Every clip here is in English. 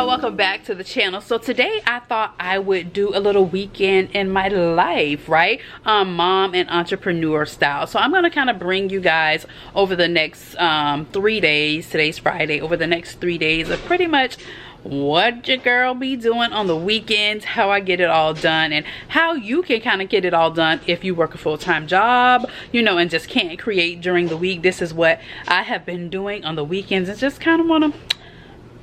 y'all, welcome back to the channel. So today I thought I would do a little weekend in my life, right? Mom and entrepreneur style. So I'm gonna kind of bring you guys over the next 3 days, today's Friday, over the next 3 days of pretty much what your girl be doing on the weekends, how I get it all done, and how you can kind of get it all done if you work a full-time job, you know, and just can't create during the week. This is what I have been doing on the weekends, and just kind of want to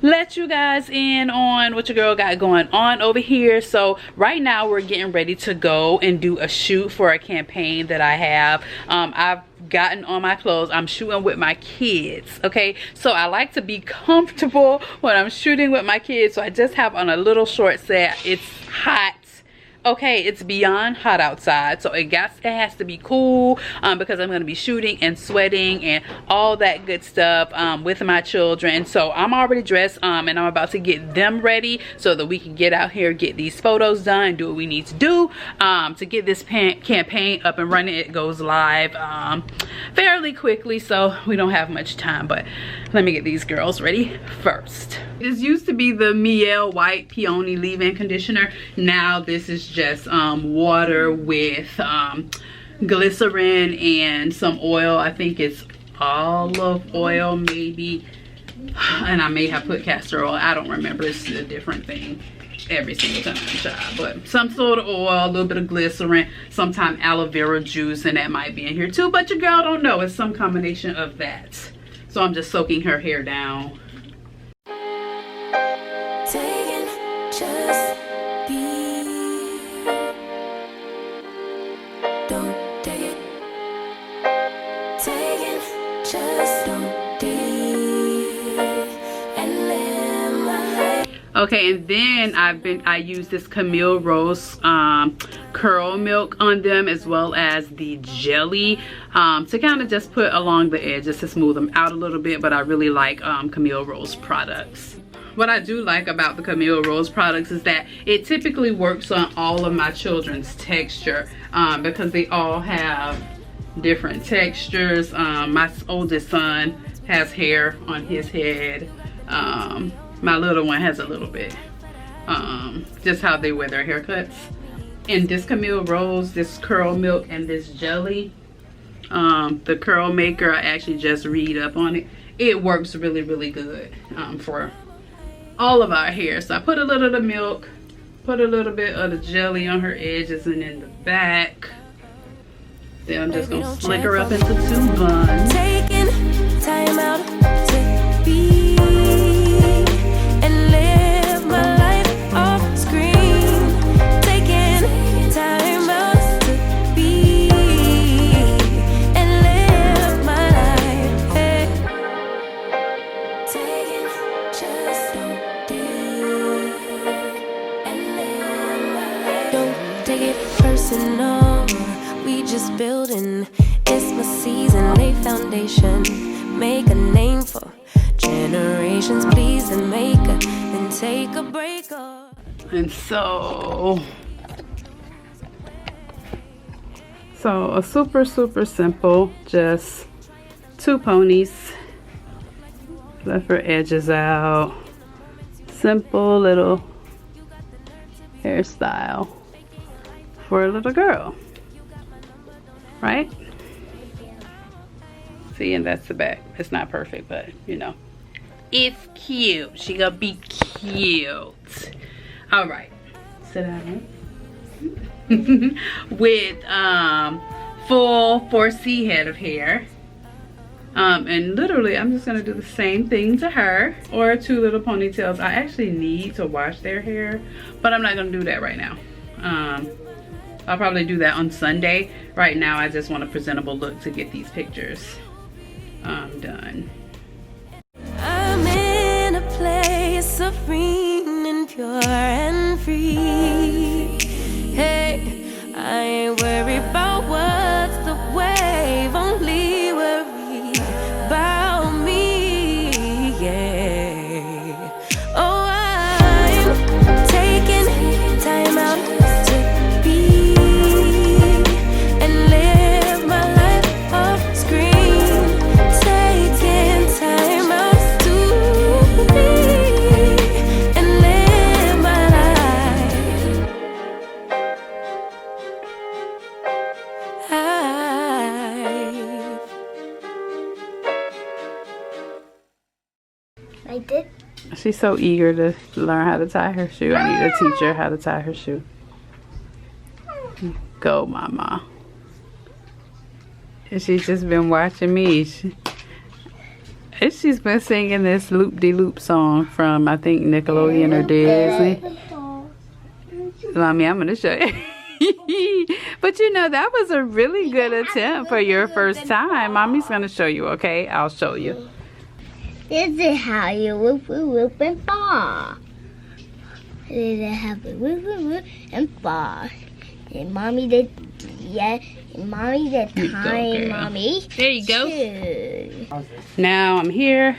let you guys in on what your girl got going on over here. So right now we're getting ready to go and do a shoot for a campaign that I have. I've gotten on my clothes. I'm shooting with my kids, okay? So I like to be comfortable when I'm shooting with my kids, so I just have on a little short set. It's hot. Okay, it's beyond hot outside, so it has to be cool because I'm going to be shooting and sweating and all that good stuff with my children. So I'm already dressed and I'm about to get them ready so that we can get out here, get these photos done, do what we need to do to get this campaign up and running. It goes live fairly quickly, so we don't have much time, but let me get these girls ready first. This used to be the Mielle White Peony leave-in conditioner. Now this is just water with glycerin and some oil. I think it's olive oil maybe, and I may have put castor oil. I don't remember. It's a different thing every single time, child. But some sort of oil, a little bit of glycerin, sometimes aloe vera juice, and that might be in here too, but your girl don't know. It's some combination of that. So I'm just soaking her hair down. Okay, and then I use this Camille Rose curl milk on them, as well as the jelly to kind of just put along the edges to smooth them out a little bit. But I really like Camille Rose products. What I do like about the Camille Rose products is that it typically works on all of my children's texture because they all have different textures. My oldest son has hair on his head. My little one has a little bit. Just how they wear their haircuts. And this Camille Rose, this curl milk, and this jelly, the curl maker, I actually just read up on it. It works really, really good for all of our hair. So I put a little of the milk, put a little bit of the jelly on her edges and in the back. Then I'm just gonna slick her up into 2 buns. Taking time out to be. Building, it's my season, lay foundation, make a name for generations, please, and make a, then take a break up. And so a super simple, just 2 ponies, left her edges out, simple little hairstyle for a little girl. Right? See, and that's the back. It's not perfect, but you know, it's cute. She gonna be cute. All right, sit down. With full 4C head of hair. And literally, I'm just gonna do the same thing to her, or 2 little ponytails. I actually need to wash their hair, but I'm not gonna do that right now. I'll probably do that on Sunday. Right now, I just want a presentable look to get these pictures done. I'm in a place serene and pure and free. Hey, I ain't worried about what's the wave, only worry about me, yeah. Oh, I'm taking time out to be. And She's so eager to learn how to tie her shoe. I need to teach her how to tie her shoe. Go, mama. And she's just been watching me. She's been singing this loop-de-loop song from, I think, Nickelodeon or Disney. Mommy, I'm going to show you. But you know, that was a really good attempt for your first time. Mommy's going to show you, okay? I'll show you. This is how you whoop and fall. This is how you whoop and fall. And mommy did, yeah. And mommy did time, mommy. There you go. Now I'm here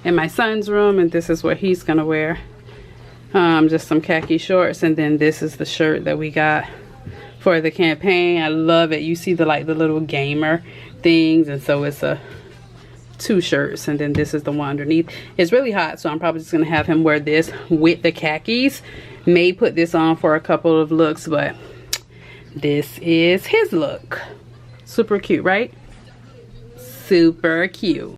in my son's room, and this is what he's gonna wear. Just some khaki shorts, and then this is the shirt that we got for the campaign. I love it. You see the little gamer things, and so it's two shirts, and then this is the one underneath. It's really hot, so I'm probably just gonna have him wear this with the khakis. May put this on for a couple of looks, but this is his look. Super cute, right? Super cute.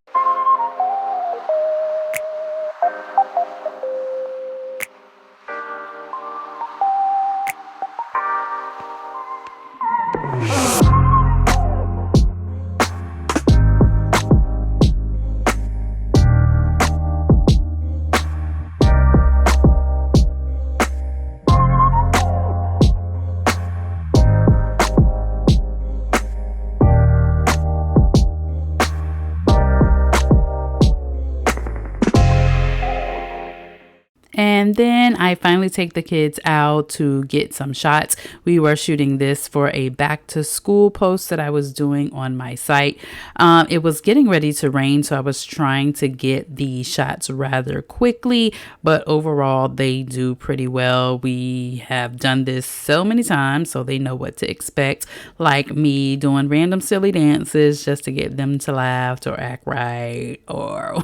And then I finally take the kids out to get some shots. We were shooting this for a back to school post that I was doing on my site. It was getting ready to rain, so I was trying to get the shots rather quickly, but overall they do pretty well. We have done this so many times, so they know what to expect, like me doing random silly dances just to get them to laugh or act right or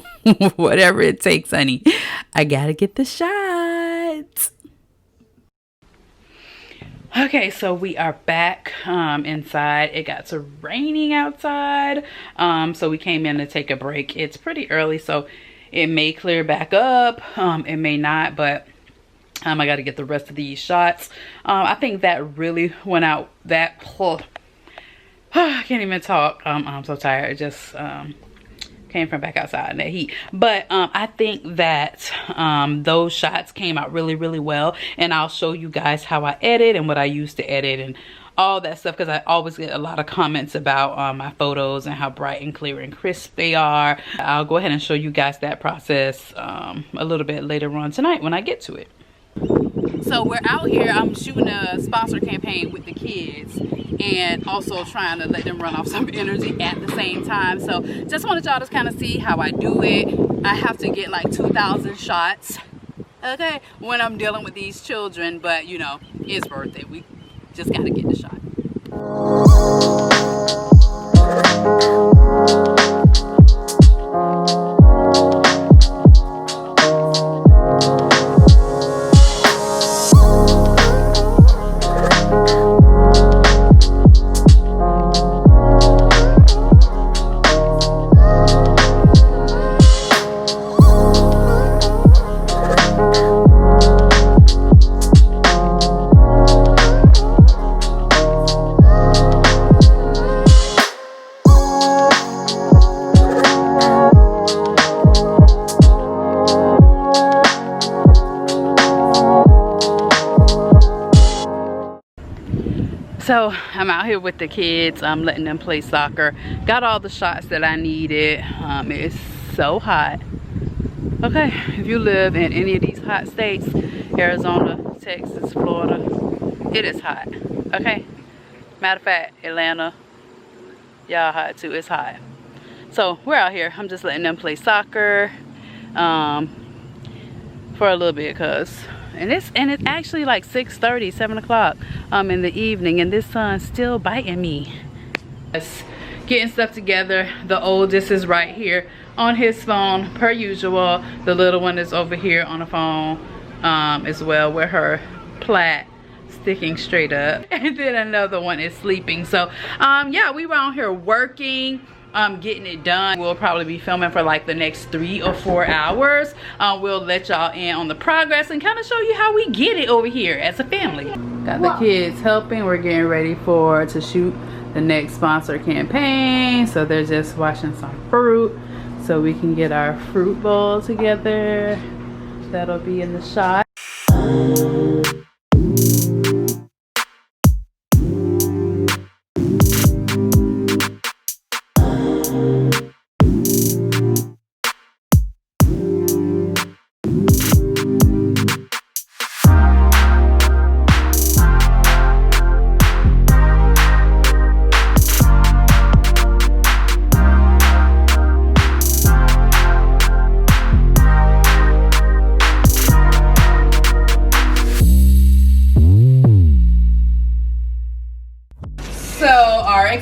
whatever it takes, honey. I gotta get the shots. Okay, so we are back inside. It got to raining outside, so we came in to take a break. It's pretty early, so it may clear back up, it may not, but I got to get the rest of these shots. I think that really went out. That I can't even talk. I'm so tired. It just came from back outside in that heat, but I think that those shots came out really well, and I'll show you guys how I edit and what I use to edit and all that stuff, because I always get a lot of comments about my photos and how bright and clear and crisp they are. I'll go ahead and show you guys that process a little bit later on tonight when I get to it. So we're out here. I'm shooting a sponsor campaign with the kids and also trying to let them run off some energy at the same time. So just wanted y'all to kind of see how I do it. I have to get like 2,000 shots, okay, when I'm dealing with these children, but you know, it's worth it. We just got to get the shot. So I'm out here with the kids. I'm letting them play soccer. Got all the shots that I needed. It's so hot. Okay, if you live in any of these hot states, Arizona, Texas, Florida, it is hot. Okay, matter of fact, Atlanta, y'all hot too. It's hot. So we're out here. I'm just letting them play soccer for a little bit, and it's actually like 6:30, 7 o'clock in the evening, and this sun's still biting me. Just getting stuff together. The oldest is right here on his phone per usual. The little one is over here on the phone as well, with her plait sticking straight up, and then another one is sleeping. So yeah, we were out here working. getting it done. We'll probably be filming for like the next 3 or 4 hours. We'll let y'all in on the progress and kind of show you how we get it over here as a family. Got the kids helping. We're getting ready to shoot the next sponsor campaign. So they're just washing some fruit so we can get our fruit bowl together. That'll be in the shot.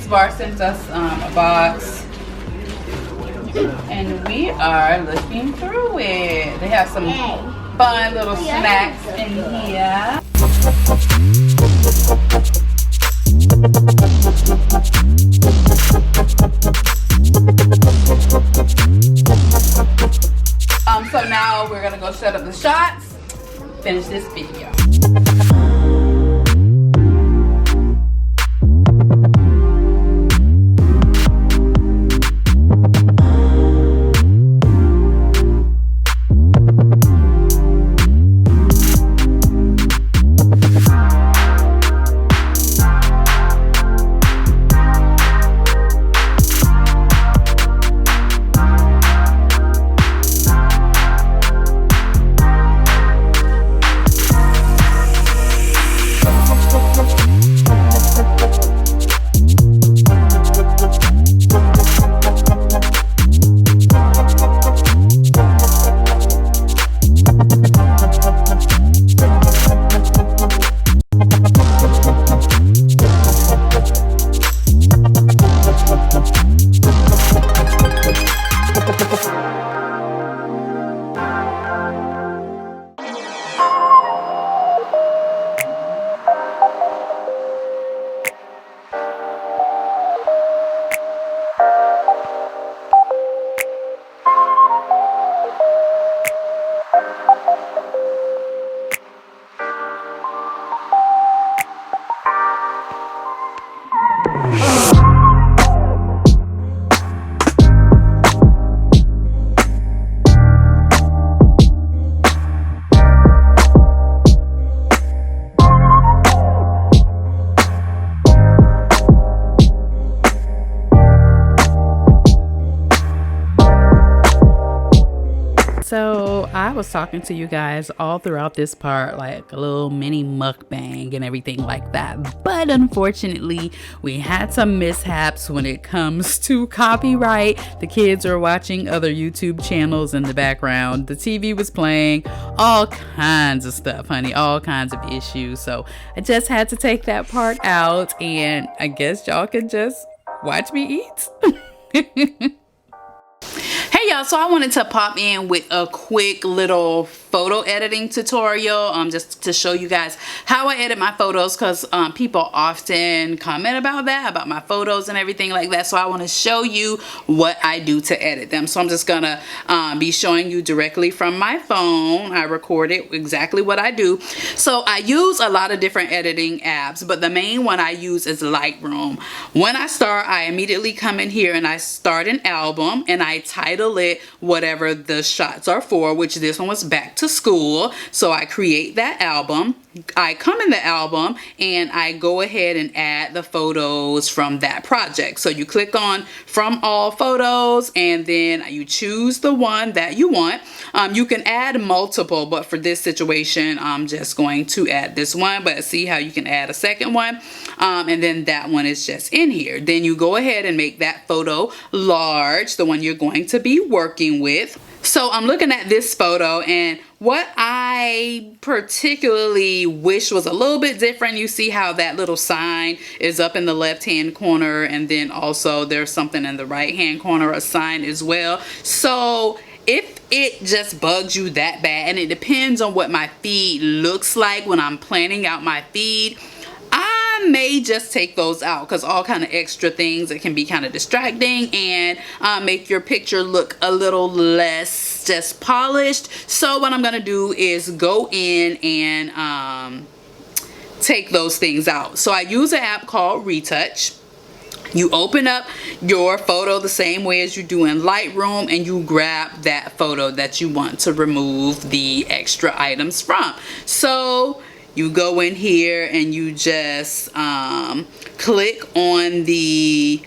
Bar sent us a box and we are looking through it. They have some fun little snacks in here. So now we're gonna go set up the shots, finish this video. So I was talking to you guys all throughout this part, like a little mini mukbang and everything like that. But unfortunately, we had some mishaps when it comes to copyright. The kids are watching other YouTube channels in the background. The TV was playing, all kinds of stuff, honey, all kinds of issues. So I just had to take that part out, and I guess y'all can just watch me eat. Hey y'all, so I wanted to pop in with a quick little photo editing tutorial just to show you guys how I edit my photos, because people often comment about that, about my photos and everything like that. So I want to show you what I do to edit them. So I'm just gonna be showing you directly from my phone. I recorded exactly what I do. So I use a lot of different editing apps, but the main one I use is Lightroom. When I start, I immediately come in here and I start an album and I title it whatever the shots are for, which this one was back to school. So I create that album. I come in the album and I go ahead and add the photos from that project. So you click on from all photos and then you choose the one that you want. You can add multiple, but for this situation I'm just going to add this one, but see how you can add a second one, and then that one is just in here. Then you go ahead and make that photo large, the one you're going to be working with. So I'm looking at this photo, and what I particularly wish was a little bit different, you see how that little sign is up in the left hand corner, and then also there's something in the right hand corner, a sign as well. So if it just bugs you that bad, and it depends on what my feed looks like when I'm planning out my feed, I I may just take those out because all kind of extra things, it can be kind of distracting and make your picture look a little less just polished. So what I'm gonna do is go in and take those things out. So I use an app called Retouch. You open up your photo the same way as you do in Lightroom, and you grab that photo that you want to remove the extra items from. So you go in here and you just click on the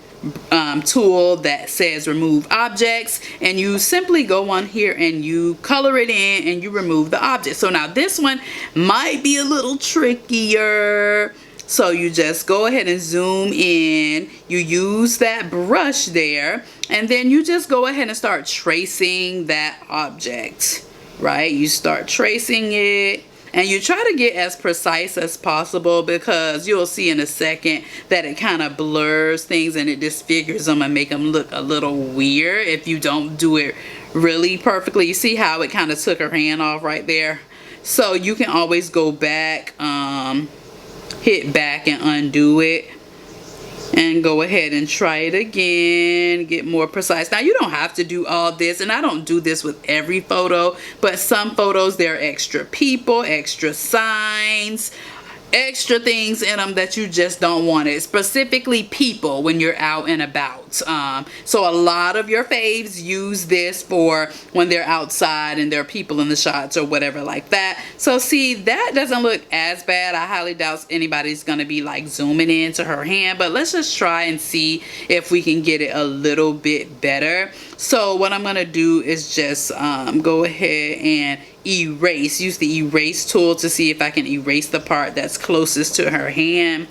tool that says remove objects, and you simply go on here and you color it in and you remove the object. So now this one might be a little trickier. So you just go ahead and zoom in, you use that brush there, and then you just go ahead and start tracing that object, right? You start tracing it, and you try to get as precise as possible, because you'll see in a second that it kind of blurs things and it disfigures them and make them look a little weird if you don't do it really perfectly. You see how it kind of took her hand off right there? So you can always go back, hit back and undo it, and go ahead and try it again, get more precise. Now you don't have to do all this, and I don't do this with every photo, but some photos there are extra people, extra signs, extra things in them that you just don't want it, specifically people when you're out and about. So a lot of your faves use this for when they're outside and there are people in the shots or whatever like that. So see, that doesn't look as bad. I highly doubt anybody's gonna be like zooming into her hand, but let's just try and see if we can get it a little bit better. So what I'm gonna do is just go ahead and erase, use the erase tool to see if I can erase the part that's closest to her hand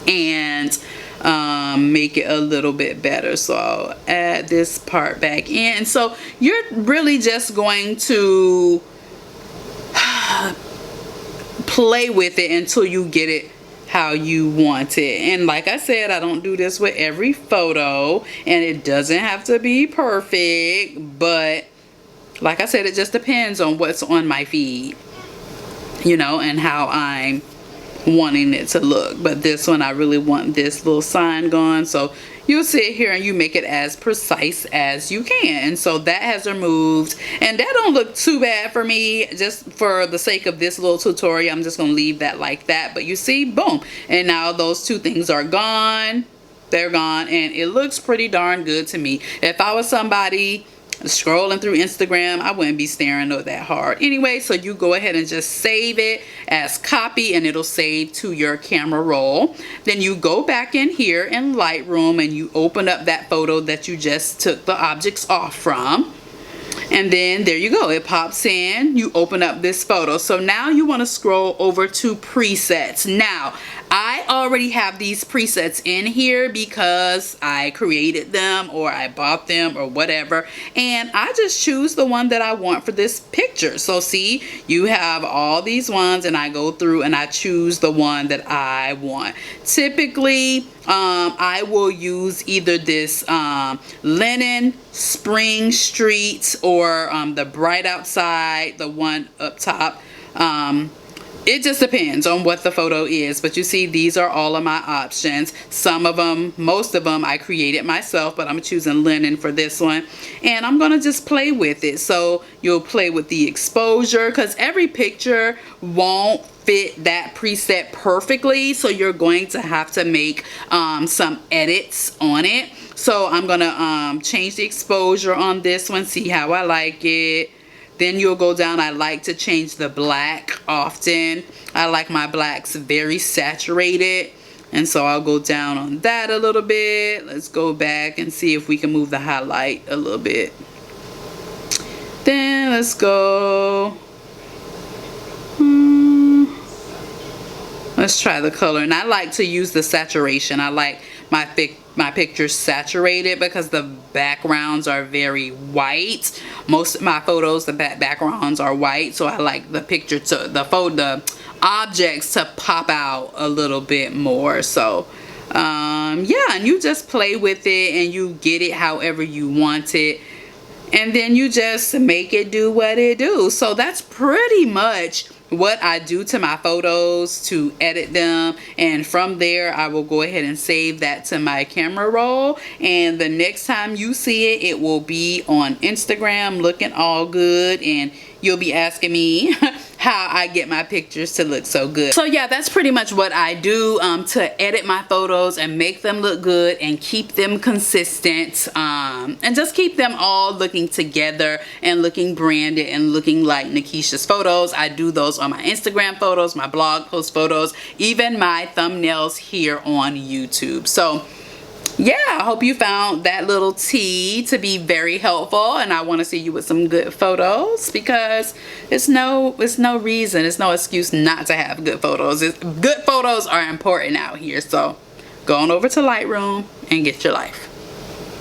and make it a little bit better. So I'll add this part back in. So you're really just going to play with it until you get it how you want it. And like I said, I don't do this with every photo, and it doesn't have to be perfect, but like I said, it just depends on what's on my feed, you know, and how I'm wanting it to look. But this one, I really want this little sign gone. So you sit here and you make it as precise as you can. And so that has removed, and that don't look too bad for me. Just for the sake of this little tutorial, I'm just gonna leave that like that. But you see, boom, and now those two things are gone. They're gone, and it looks pretty darn good to me. If I was somebody scrolling through Instagram, I wouldn't be staring at that hard anyway. So you go ahead and just save it as copy, and it'll save to your camera roll. Then you go back in here in Lightroom and you open up that photo that you just took the objects off from, and then there you go, it pops in. You open up this photo. So now you want to scroll over to presets. Now I already have these presets in here because I created them or I bought them or whatever, and I just choose the one that I want for this picture. So see, you have all these ones, and I go through and I choose the one that I want. Typically I will use either this linen, spring street, or the bright outside, the one up top. It just depends on what the photo is, but you see, these are all of my options. Some of them, most of them I created myself, but I'm choosing linen for this one, and I'm gonna just play with it. So you'll play with the exposure, because every picture won't fit that preset perfectly, so you're going to have to make some edits on it. So I'm gonna change the exposure on this one, see how I like it. Then you'll go down. I like to change the black often. I like my blacks very saturated, and so I'll go down on that a little bit. Let's go back and see if we can move the highlight a little bit. Then let's go. Let's try the color, and I like to use the saturation. I like my pictures saturated because the backgrounds are very white. Most of my photos, the backgrounds are white, so I like the picture to the objects to pop out a little bit more. So yeah, and you just play with it and you get it however you want it, and then you just make it do what it do. So that's pretty much what I do to my photos to edit them, and from there I will go ahead and save that to my camera roll, and the next time you see it, it will be on Instagram looking all good, and you'll be asking me how I get my pictures to look so good. So yeah, that's pretty much what I do to edit my photos and make them look good and keep them consistent, and just keep them all looking together and looking branded and looking like Nakisha's photos. I do those on my Instagram photos, my blog post photos, even my thumbnails here on YouTube. So yeah, I hope you found that little tea to be very helpful, and I want to see you with some good photos, because it's no reason, it's no excuse not to have good photos. Good photos are important out here. So go on over to Lightroom and get your life.